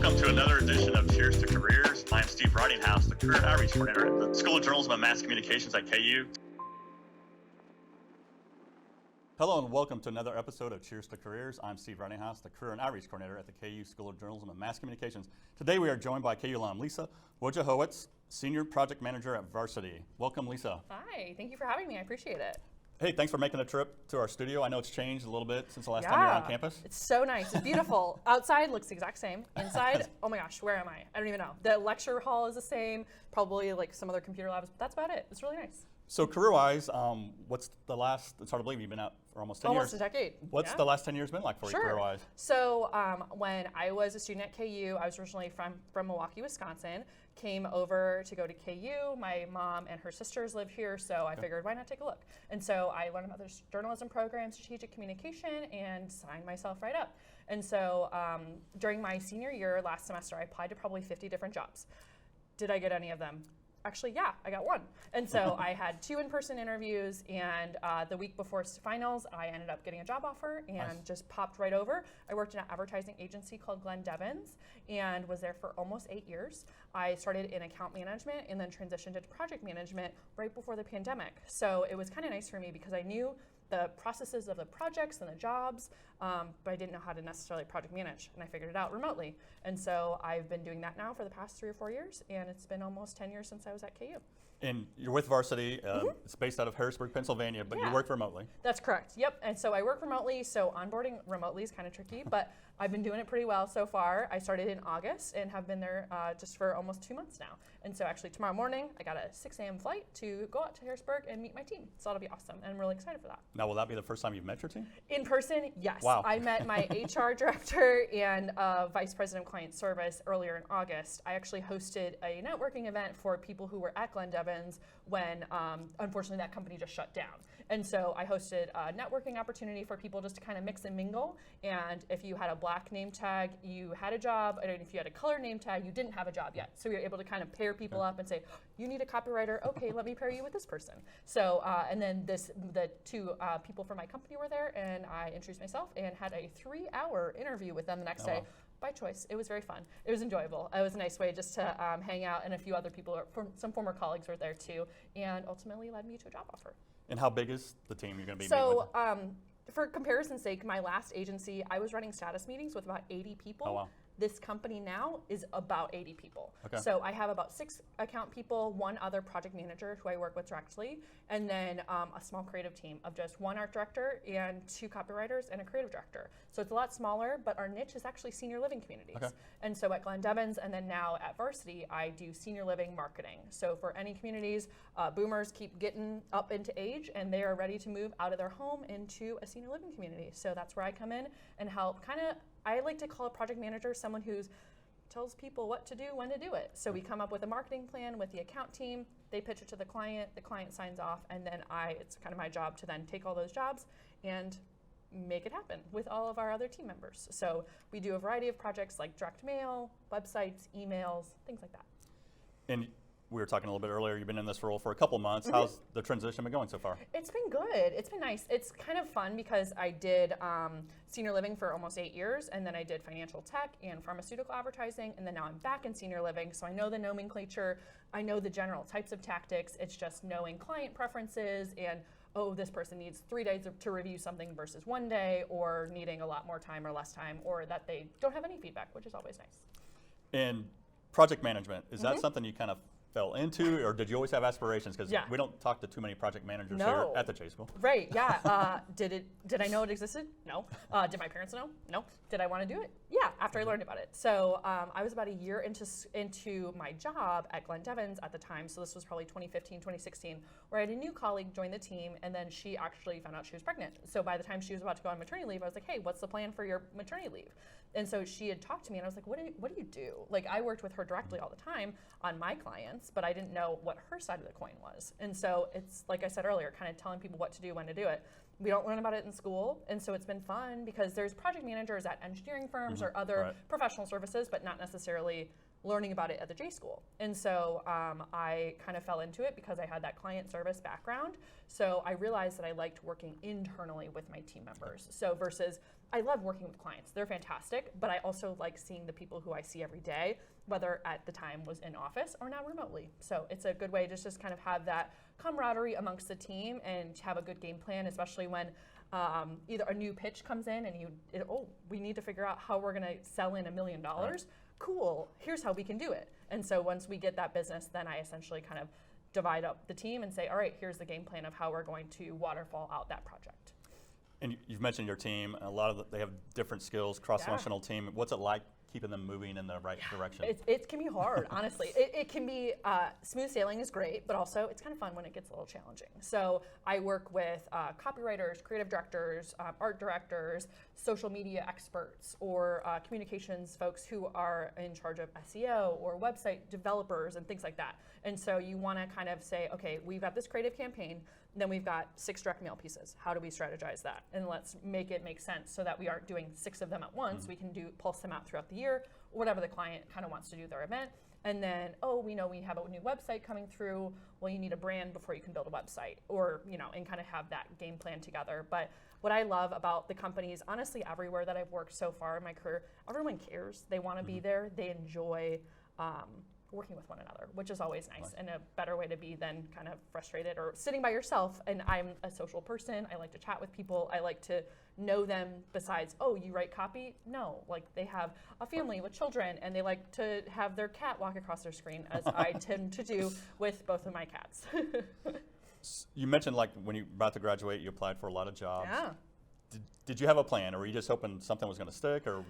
Welcome to another edition of Cheers to Careers. I'm Steve Writinghouse, the Career Outreach Coordinator at the School of Journalism and Mass Communications at KU. Hello and welcome to another episode of Cheers to Careers. I'm Steve Writinghouse, the Career and Outreach Coordinator at the KU School of Journalism and Mass Communications. Today we are joined by KU alum Lisa Wojcehowicz, Senior Project Manager at Varsity. Welcome, Lisa. Hi, thank you for having me. I appreciate it. Hey, thanks for making a trip to our studio. I know it's changed a little bit since the last time you were on campus. It's so nice. It's beautiful. Outside looks the exact same. Inside, oh my gosh, where am I? I don't even know. The lecture hall is the same, probably like some other computer labs, but that's about it. It's really nice. So career-wise, what's the last, it's hard to believe you've been out for almost 10 years. Almost a decade. What's the last 10 years been like for you career-wise? So when I was a student at KU, I was originally from Milwaukee, Wisconsin, came over to go to KU. My mom and her sisters live here, so I figured why not take a look? And so I learned about this journalism program, strategic communication, and signed myself right up. And so during my senior year last semester, I applied to probably 50 different jobs. Did I get any of them? Actually, yeah, I got one. And so I had 2 in-person interviews, and the week before finals, I ended up getting a job offer and just popped right over. I worked in an advertising agency called Glenn Devins and was there for almost 8 years. I started in account management and then transitioned into project management right before the pandemic. So it was kind of nice for me because I knew the processes of the projects and the jobs, but I didn't know how to necessarily project manage, and I figured it out remotely. And so I've been doing that now for the past 3 or 4 years, and it's been almost 10 years since I was at KU. And you're with Varsity. It's based out of Harrisburg, Pennsylvania, but you work remotely. That's correct. Yep. And so I work remotely, so onboarding remotely is kind of tricky, but I've been doing it pretty well so far. I started in August and have been there just for almost 2 months now. And so actually tomorrow morning, I got a 6 a.m. flight to go out to Harrisburg and meet my team. So that'll be awesome, and I'm really excited for that. Now, will that be the first time you've met your team? In person, yes. Wow. I met my HR director and Vice President of Client Service earlier in August. I actually hosted a networking event for people who were at Glenn Devins when, unfortunately, that company just shut down. And so I hosted a networking opportunity for people just to kind of mix and mingle. And if you had a black name tag, you had a job. And if you had a color name tag, you didn't have a job yet. So we were able to kind of pair people up and say, you need a copywriter. Okay, let me pair you with this person. So, and then the 2 people from my company were there, and I introduced myself and had a 3-hour interview with them the next day. By choice. It was very fun. It was enjoyable. It was a nice way just to hang out, and a few other people, some former colleagues were there too, and ultimately led me to a job offer. And how big is the team you're going to be meeting with? So for comparison's sake, my last agency, I was running status meetings with about 80 people. Oh, wow. This company now is about 80 people. Okay. So I have about 6 account people, 1 other project manager who I work with directly, and then a small creative team of just 1 art director and 2 copywriters and a creative director. So it's a lot smaller, but our niche is actually senior living communities. Okay. And so at Glenn Devins and then now at Varsity, I do senior living marketing. So for any communities, boomers keep getting up into age and they are ready to move out of their home into a senior living community. So that's where I come in and help I like to call a project manager someone who tells people what to do, when to do it. So we come up with a marketing plan with the account team, they pitch it to the client signs off, and then it's kind of my job to then take all those jobs and make it happen with all of our other team members. So we do a variety of projects like direct mail, websites, emails, things like that. And we were talking a little bit earlier, you've been in this role for a couple months. How's the transition been going so far? It's been good. It's been nice. It's kind of fun because I did senior living for almost 8 years, and then I did financial tech and pharmaceutical advertising, and then now I'm back in senior living, so I know the nomenclature, I know the general types of tactics. It's just knowing client preferences and, oh, this person needs 3 days to review something versus 1 day, or needing a lot more time or less time, or that they don't have any feedback, which is always nice. And project management, is that something you kind of fell into, or did you always have aspirations? Because we don't talk to too many project managers here at the Chase School. Right, yeah. Did I know it existed? No. Did my parents know? No. Did I want to do it? Yeah, after I learned about it. So I was about a year into my job at Glenn Devins at the time, so this was probably 2015, 2016, where I had a new colleague join the team, and then she actually found out she was pregnant. So by the time she was about to go on maternity leave, I was like, hey, what's the plan for your maternity leave? And so she had talked to me, and I was like, what do you do? Like, I worked with her directly all the time on my clients, but I didn't know what her side of the coin was. And so it's, like I said earlier, kind of telling people what to do, when to do it. We don't learn about it in school, and so it's been fun because there's project managers at engineering firms or other professional services, but not necessarily learning about it at the J School. And so I kind of fell into it because I had that client service background. So I realized that I liked working internally with my team members. So versus, I love working with clients. They're fantastic, but I also like seeing the people who I see every day, whether at the time was in office or now remotely. So it's a good way to just kind of have that camaraderie amongst the team and have a good game plan, especially when either a new pitch comes in and we need to figure out how we're gonna sell in $1 million. Right. Cool, here's how we can do it. And so once we get that business, then I essentially kind of divide up the team and say, all right, here's the game plan of how we're going to waterfall out that project. And you've mentioned your team. A lot of they have different skills, cross-functional team. What's it like keeping them moving in the right direction? It can be hard, honestly. It can be, smooth sailing is great, but also it's kind of fun when it gets a little challenging. So I work with copywriters, creative directors, art directors, social media experts, or communications folks who are in charge of SEO or website developers and things like that. And so you want to kind of say, okay, we've got this creative campaign, then we've got 6 direct mail pieces. How do we strategize that? And let's make it make sense so that we aren't doing 6 of them at once. We can pulse them out throughout the year, or whatever the client kind of wants to do their event. And then, we know we have a new website coming through. Well, you need a brand before you can build a website, or, and kind of have that game plan together. But what I love about the companies, honestly, everywhere that I've worked so far in my career, everyone cares. They want to be there. They enjoy working with one another, which is always nice and a better way to be than kind of frustrated or sitting by yourself. And I'm a social person. I like to chat with people. I like to know them besides, you write copy? No, like they have a family with children and they like to have their cat walk across their screen, as I tend to do with both of my cats. You mentioned like when you were about to graduate, you applied for a lot of jobs. Yeah. Did you have a plan, or were you just hoping something was going to stick, or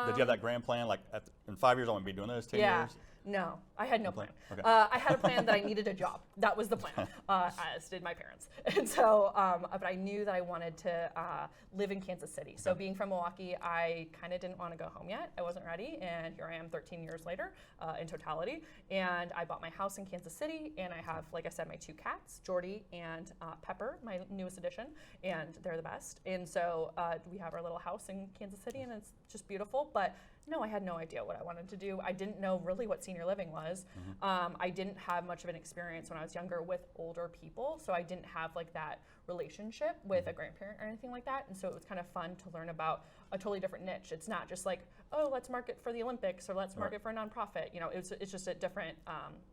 did you have that grand plan, like in 5 years I want to be doing this, 10 years? No, I had no plan. Okay. I had a plan that I needed a job. That was the plan, as did my parents. And so, but I knew that I wanted to live in Kansas City. So being from Milwaukee, I kind of didn't want to go home yet. I wasn't ready, and here I am 13 years later in totality. And I bought my house in Kansas City, and I have, like I said, my 2 cats, Jordy and Pepper, my newest addition, and they're the best. And so we have our little house in Kansas City, and it's just beautiful. But no, I had no idea what I wanted to do. I didn't know really what senior living was. I didn't have much of an experience when I was younger with older people, so I didn't have like that relationship with a grandparent or anything like that. And so it was kind of fun to learn about a totally different niche. It's not just like, let's market for the Olympics or let's market for a nonprofit. It's just a different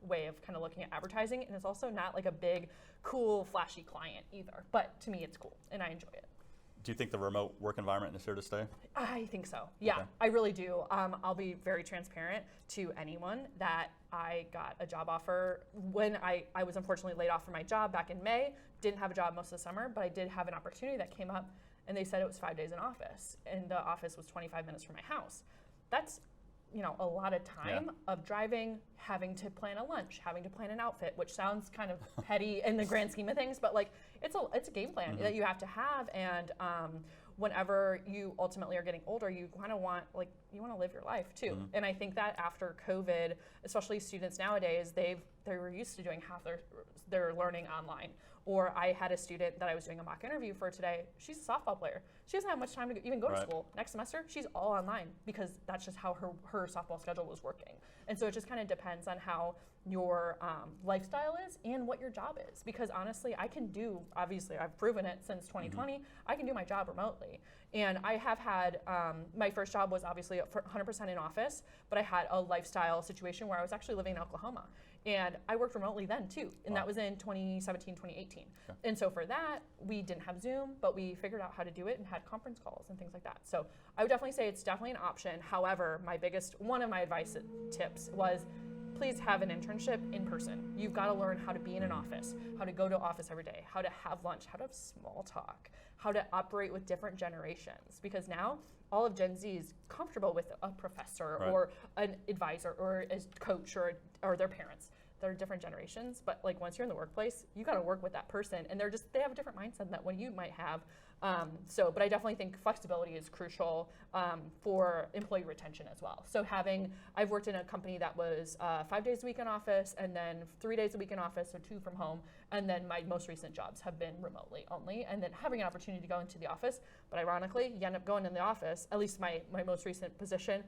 way of kind of looking at advertising, and it's also not like a big, cool, flashy client either. But to me, it's cool, and I enjoy it. Do you think the remote work environment is here to stay? I think so. Yeah, okay. I really do. I'll be very transparent to anyone that I got a job offer when I was unfortunately laid off from my job back in May. Didn't have a job most of the summer, but I did have an opportunity that came up, and they said it was 5 days in office, and the office was 25 minutes from my house. That's a lot of time of driving, having to plan a lunch, having to plan an outfit, which sounds kind of petty in the grand scheme of things, but like it's a game plan that you have to have. And whenever you ultimately are getting older, you kind of want you want to live your life too. And I think that after COVID, especially students nowadays, they were used to doing half their learning online. Or I had a student that I was doing a mock interview for today. She's a softball player. She doesn't have much time to even go to school. Next semester, she's all online because that's just how her softball schedule was working. And so it just kind of depends on how your lifestyle is and what your job is. Because honestly, obviously I've proven it since 2020, I can do my job remotely. And I have had, my first job was obviously 100% in office, but I had a lifestyle situation where I was actually living in Oklahoma. And I worked remotely then too, and that was in 2017, 2018. Okay. And so for that, we didn't have Zoom, but we figured out how to do it and had conference calls and things like that. So I would definitely say it's definitely an option. However, one of my advice tips was, please have an internship in person. You've got to learn how to be in an office, how to go to office every day, how to have lunch, how to have small talk, how to operate with different generations. Because now all of Gen Z is comfortable with a professor or an advisor or a coach or their parents. They're different generations, but like once you're in the workplace, you got to work with that person, and they have a different mindset than what you might have. But I definitely think flexibility is crucial for employee retention as well. So I've worked in a company that was 5 days a week in office, and then 3 days a week in office, so 2 from home, and then my most recent jobs have been remotely only, and then having an opportunity to go into the office. But ironically, you end up going in the office, at least my most recent position,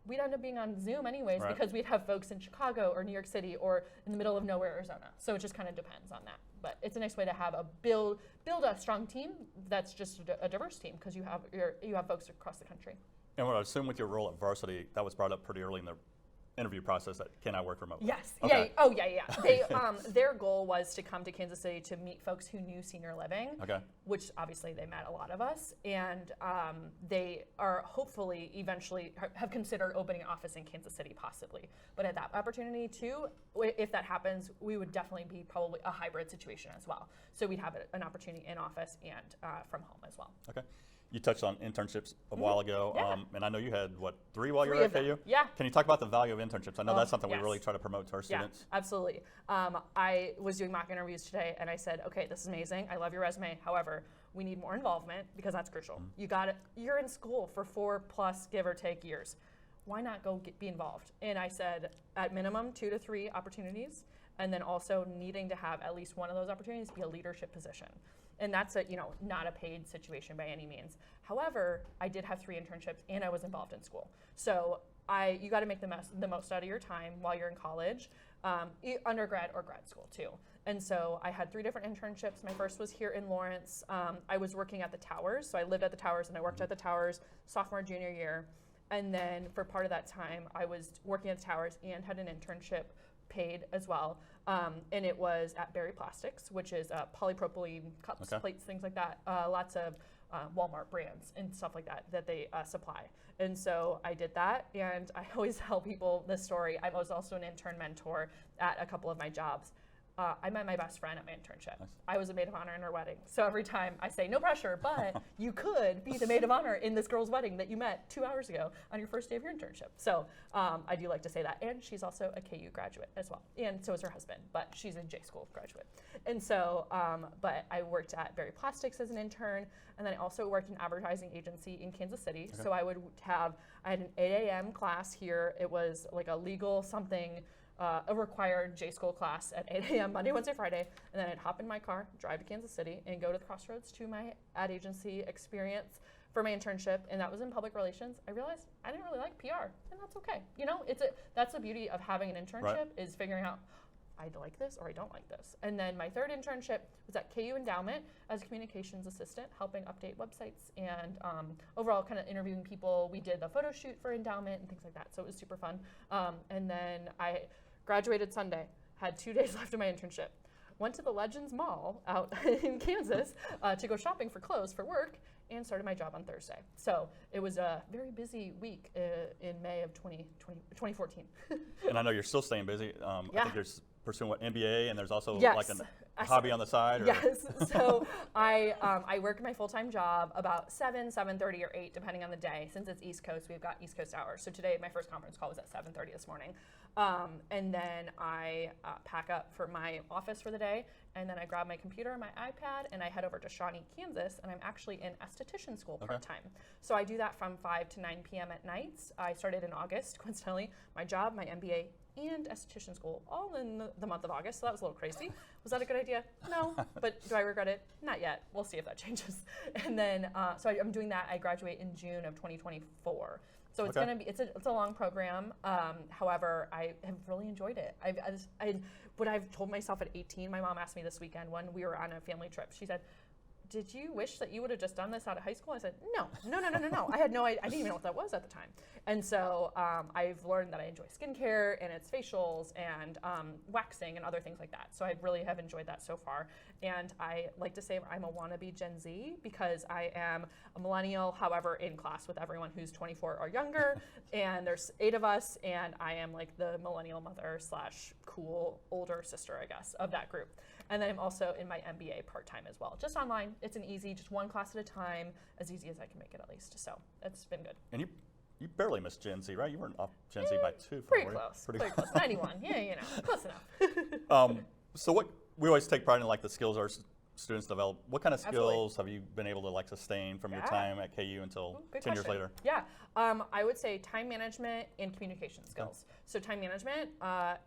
we'd end up being on Zoom anyways Right. because we'd have folks in Chicago or New York City or in the middle of nowhere, Arizona. So it just kind of depends on that. But it's a nice way to have a build a strong team that's just a diverse team because you have folks across the country. And what I assume with your role at Varsity, that was brought up pretty early in the interview process that can I work remotely? Yes. Okay. Yeah. Oh, yeah. They, their goal was to come to Kansas City to meet folks who knew senior living, Okay. which obviously they met a lot of us, and they are hopefully eventually have considered opening an office in Kansas City, possibly. But at that opportunity too, if that happens, we would definitely be probably a hybrid situation as well. So we'd have an opportunity in office and from home as well. Okay. You touched on internships a while ago, Yeah. and I know you had, what, 3 while you were Three at of them. KU? Yeah. Can you talk about the value of internships? I know that's something yes. we really try to promote to our students. Yeah, absolutely. I was doing mock interviews today, and I said, okay, this is amazing. I love your resume. However, we need more involvement because that's crucial. You're in school for 4+ give or take years. Why not go be involved? And I said, at minimum, 2 to 3 opportunities, and then also needing to have at least one of those opportunities be a leadership position. And that's not a paid situation by any means. However, I did have 3 internships and I was involved in school. So you got to make the most out of your time while you're in college, undergrad or grad school too. And so I had 3 different internships. My first was here in Lawrence. I was working at the Towers. So I lived at the Towers and I worked at the Towers sophomore, junior year. And then for part of that time, I was working at the Towers and had an internship paid as well. And it was at Berry Plastics, which is polypropylene cups, Okay. plates, things like that. Lots of Walmart brands and stuff like that they supply. And so I did that, and I always tell people this story. I was also an intern mentor at a couple of my jobs. I met my best friend at my internship. Nice. I was a maid of honor in her wedding. So every time I say, no pressure, but you could be the maid of honor in this girl's wedding that you met 2 hours ago on your first day of your internship. So I do like to say that. And she's also a KU graduate as well. And so is her husband, but she's a J School graduate. And so, but I worked at Berry Plastics as an intern, and then I also worked in an advertising agency in Kansas City. Okay. So I had an 8 a.m. class here. It was like a legal something, a required J School class at 8 a.m. Monday, Wednesday, Friday, and then I'd hop in my car, drive to Kansas City, and go to the Crossroads to my ad agency experience for my internship, and that was in public relations. I realized I didn't really like PR, and that's okay. That's the beauty of having an internship, Right. is figuring out, I like this or I don't like this. And then my third internship was at KU Endowment as a communications assistant, helping update websites and overall kind of interviewing people. We did the photo shoot for Endowment and things like that, so it was super fun. And then I graduated Sunday, had 2 days left of my internship. Went to the Legends Mall out in Kansas to go shopping for clothes for work, and started my job on Thursday. So it was a very busy week in May of 2014. And I know you're still staying busy. I Yeah. think you're pursuing what, MBA, and there's also Yes. like a hobby on the side? Or? Yes. So I work my full-time job about 7:30, or 8, depending on the day. Since it's East Coast, we've got East Coast hours. So today, my first conference call was at 7:30 this morning. And then I pack up for my office for the day, and then I grab my computer and my iPad, and I head over to Shawnee, Kansas, and I'm actually in esthetician school part-time. So I do that from 5 to 9 p.m. at nights. I started in August, coincidentally. My job, my MBA, and esthetician school all in the month of August, so that was a little crazy. Was that a good idea? No, but do I regret it? Not yet. We'll see if that changes. And then, so I'm doing that. I graduate in June of 2024. So it's gonna be it's a long program. However, I have really enjoyed it. What I've told myself at 18. My mom asked me this weekend when we were on a family trip. She said, did you wish that you would have just done this out of high school? I said, no. I had no idea. I didn't even know what that was at the time. And so I've learned that I enjoy skincare and its facials and waxing and other things like that. So I really have enjoyed that so far. And I like to say I'm a wannabe Gen Z because I am a millennial, however, in class with everyone who's 24 or younger. And there's 8 of us, and I am like the millennial mother / cool older sister, I guess, of that group. And then I'm also in my MBA part-time as well. Just online. It's an easy, just one class at a time, as easy as I can make it at least. So it's been good. And you barely missed Gen Z, right? You weren't off Gen Z by 2. Pretty close. Pretty close. 91. Yeah, close enough. So what we always take pride in, like the skills our students develop. What kind of skills Absolutely. have you been able to like sustain from your Yeah. time at KU until Good 10 years question. later? Yeah, I would say time management and communication skills. So time management,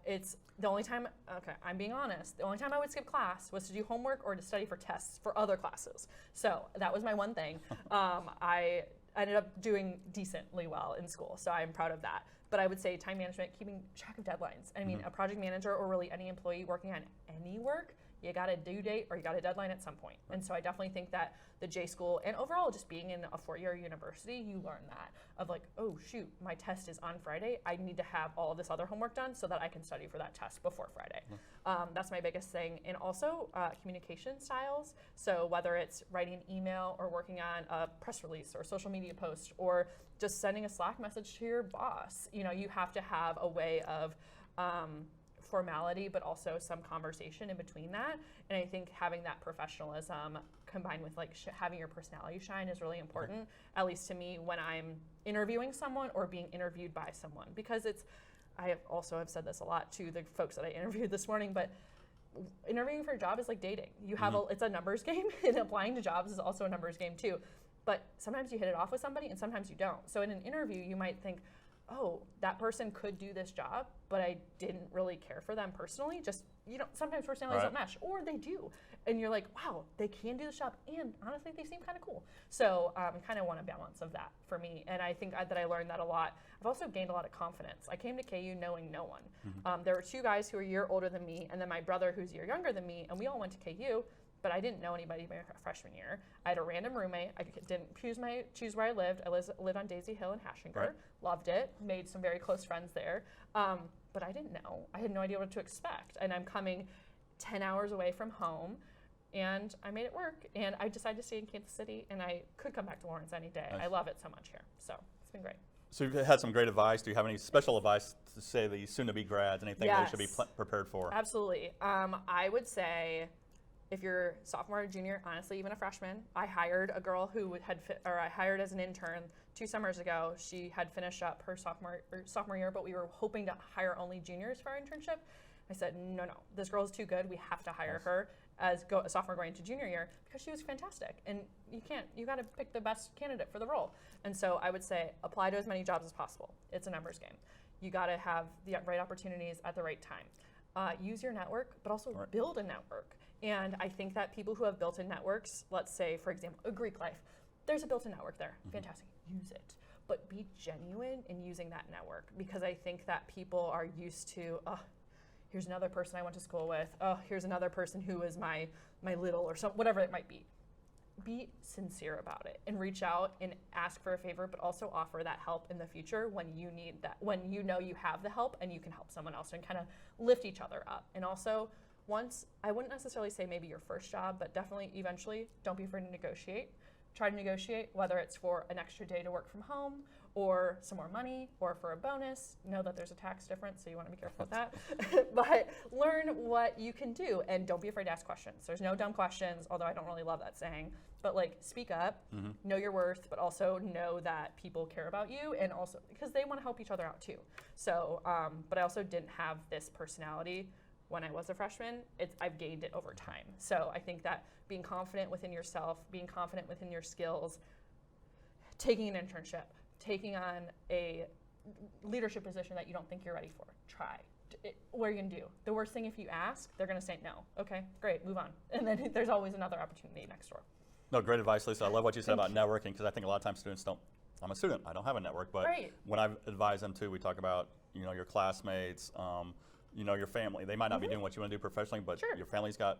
it's the only time, okay, I'm being honest, the only time I would skip class was to do homework or to study for tests for other classes. So that was my one thing. I ended up doing decently well in school, so I'm proud of that. But I would say time management, keeping track of deadlines. I mean, a project manager or really any employee working on any work, you got a due date or you got a deadline at some point. And so I definitely think that the J school and overall just being in a 4-year university, you learn that of like, oh shoot, my test is on Friday. I need to have all of this other homework done so that I can study for that test before Friday. That's my biggest thing. And also communication styles. So whether it's writing an email or working on a press release or social media post or just sending a Slack message to your boss, you know, you have to have a way of formality, but also some conversation in between that. And I think having that professionalism combined with like having your personality shine is really important, at least to me when I'm interviewing someone or being interviewed by someone. Because I have said this a lot to the folks that I interviewed this morning, but interviewing for a job is like dating. You have it's a numbers game, and applying to jobs is also a numbers game too. But sometimes you hit it off with somebody and sometimes you don't. So in an interview, you might think, oh, that person could do this job, but I didn't really care for them personally. Just, you know, sometimes personalities don't mesh, or they do. And you're like, wow, they can do the job, and honestly, they seem kind of cool. So I kind of want a balance of that for me. And I think that I learned that a lot. I've also gained a lot of confidence. I came to KU knowing no one. There were 2 guys who were a year older than me, and then my brother who's a year younger than me, and we all went to KU, but I didn't know anybody my freshman year. I had a random roommate. I didn't choose where I lived. I lived on Daisy Hill in Hashinger. Loved it. Made some very close friends there. But I didn't know. I had no idea what to expect. And I'm coming 10 hours away from home, and I made it work. And I decided to stay in Kansas City, and I could come back to Lawrence any day. Nice. I love it so much here. So it's been great. So you've had some great advice. Do you have any special advice to say the soon-to-be grads, anything they should be prepared for? Absolutely. I would say, if you're sophomore or junior, honestly, even a freshman, I hired a girl who I hired as an intern 2 summers ago. She had finished up her sophomore year, but we were hoping to hire only juniors for our internship. I said, no, this girl is too good. We have to hire her as a sophomore going into junior year because she was fantastic. And you got to pick the best candidate for the role. And so I would say apply to as many jobs as possible. It's a numbers game. You got to have the right opportunities at the right time. Use your network, but also build a network. And I think that people who have built-in networks, let's say, for example, a Greek life, there's a built-in network there. Fantastic. Use it. But be genuine in using that network, because I think that people are used to, here's another person I went to school with. Oh, here's another person who is my little or whatever it might be. Be sincere about it and reach out and ask for a favor, but also offer that help in the future when you need that, when you know you have the help and you can help someone else, and kind of lift each other up. And also, I wouldn't necessarily say maybe your first job, but definitely eventually, don't be afraid to negotiate. Try to negotiate, whether it's for an extra day to work from home or some more money or for a bonus. Know that there's a tax difference, so you want to be careful with that. But learn what you can do, and don't be afraid to ask questions. There's no dumb questions, although I don't really love that saying. But like, speak up, know your worth, but also know that people care about you, and also because they want to help each other out too. So, but I also didn't have this personality when I was a freshman. I've gained it over time. So I think that being confident within yourself, being confident within your skills, taking an internship, taking on a leadership position that you don't think you're ready for, try. What are you gonna do? The worst thing, if you ask, they're gonna say no. Okay, great, move on. And then there's always another opportunity next door. No, great advice, Lisa. I love what you said about networking, because I think a lot of times students don't. I'm a student, I don't have a network, but when I advise them too, we talk about, your classmates, your family. They might not be doing what you want to do professionally, but your family's got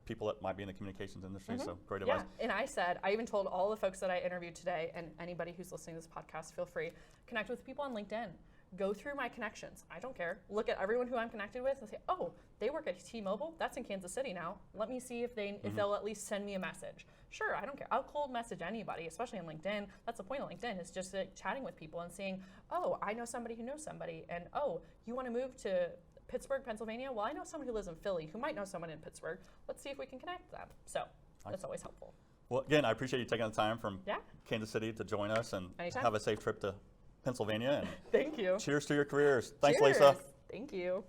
people that might be in the communications industry, so great advice. Yeah, and I even told all the folks that I interviewed today, and anybody who's listening to this podcast, feel free, connect with people on LinkedIn. Go through my connections. I don't care. Look at everyone who I'm connected with and say, oh, they work at T-Mobile. That's in Kansas City now. Let me see if they'll at least send me a message. Sure, I don't care. I'll cold message anybody, especially on LinkedIn. That's the point of LinkedIn, is just chatting with people and seeing, oh, I know somebody who knows somebody, and oh, you want to move to Pittsburgh, Pennsylvania? Well, I know someone who lives in Philly who might know someone in Pittsburgh. Let's see if we can connect them. So that's always helpful. Well, again, I appreciate you taking the time from Kansas City to join us, and have a safe trip to Pennsylvania. And thank you. Cheers to your careers. Thanks, Cheers. Lisa. Thank you.